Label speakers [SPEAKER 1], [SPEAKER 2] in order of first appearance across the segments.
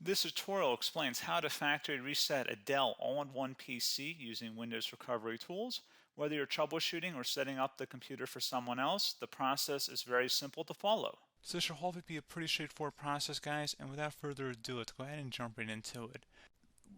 [SPEAKER 1] This tutorial explains how to factory reset a Dell All-in-One PC using Windows recovery tools. Whether you're troubleshooting or setting up the computer for someone else, the process is very simple to follow.
[SPEAKER 2] So this should hopefully be a pretty straightforward process, guys, and without further ado, let's go ahead and jump right into it.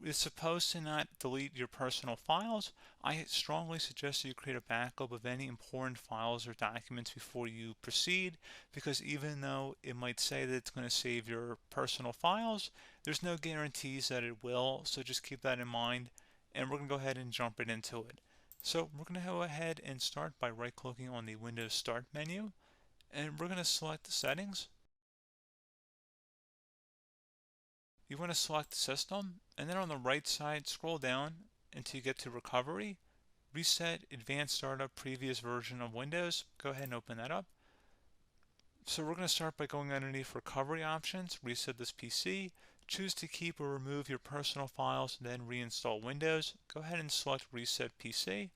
[SPEAKER 2] It's supposed to not delete your personal files. I strongly suggest that you create a backup of any important files or documents before you proceed, because even though it might say that it's going to save your personal files, there's no guarantees that it will, so just keep that in mind, and we're going to go ahead and jump right into it. So we're going to go ahead and start by right-clicking on the Windows Start menu, and we're going to select Settings. You want to select System, and then on the right side, scroll down until you get to Recovery. Reset Advanced Startup Previous Version of Windows. Go ahead and open that up. So we're going to start by going underneath Recovery Options, reset this PC. Choose to keep or remove your personal files, then reinstall Windows. Go ahead and select Reset PC.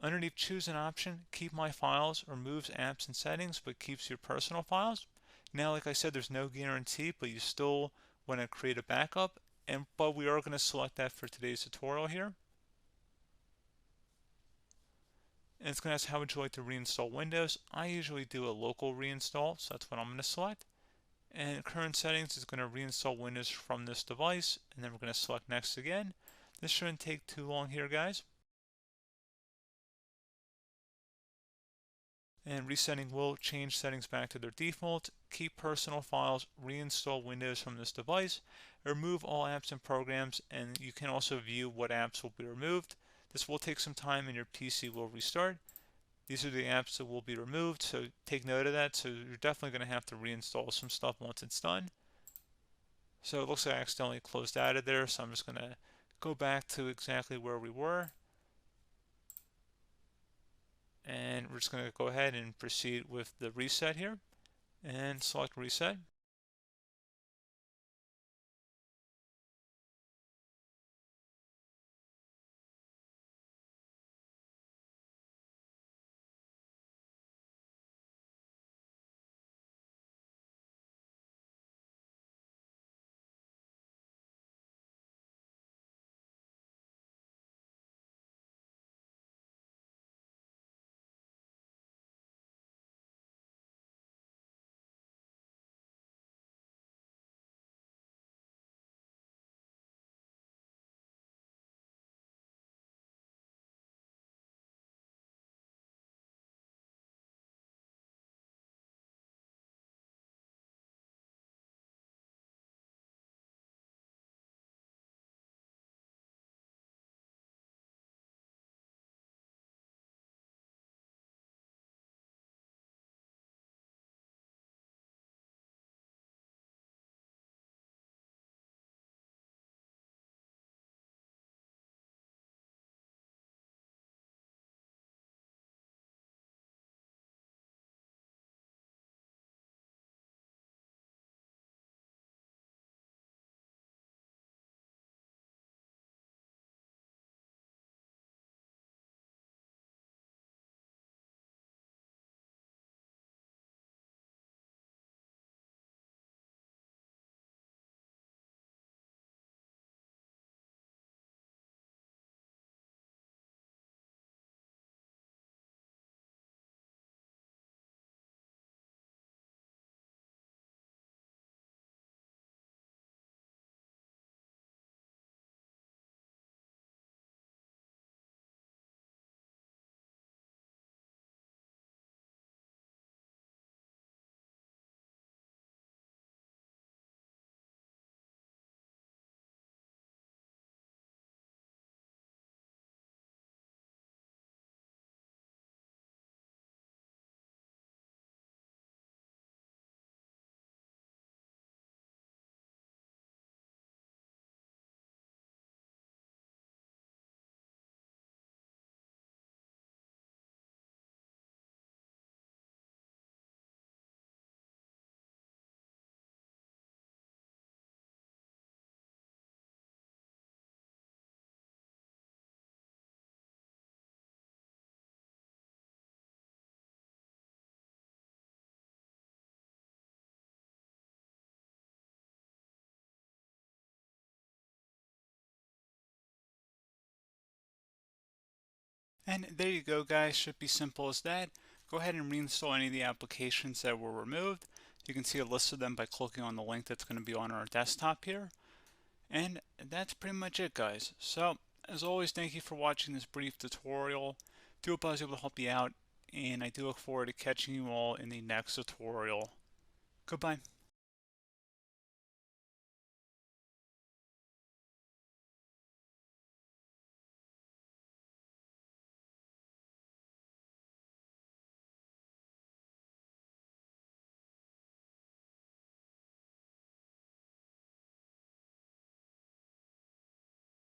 [SPEAKER 2] Underneath Choose an option, Keep My Files removes apps and settings but keeps your personal files. Now, like I said, there's no guarantee, but you still want to create a backup, but we are going to select that for today's tutorial here. And it's going to ask how would you like to reinstall Windows. I usually do a local reinstall, so that's what I'm going to select. And current settings is going to reinstall Windows from this device, and then we're going to select next again. This shouldn't take too long here, guys. And resetting will change settings back to their default, keep personal files, reinstall Windows from this device, remove all apps and programs, and you can also view what apps will be removed. This will take some time and your PC will restart. These are the apps that will be removed, so take note of that. So you're definitely going to have to reinstall some stuff once it's done. So it looks like I accidentally closed out of there, so I'm just going to go back to exactly where we were. And we're just going to go ahead and proceed with the reset here and select reset. And there you go, guys. Should be simple as that. Go ahead and reinstall any of the applications that were removed. You can see a list of them by clicking on the link that's going to be on our desktop here. And that's pretty much it, guys. So, as always, thank you for watching this brief tutorial. Do hope I was able to help you out, and I do look forward to catching you all in the next tutorial. Goodbye.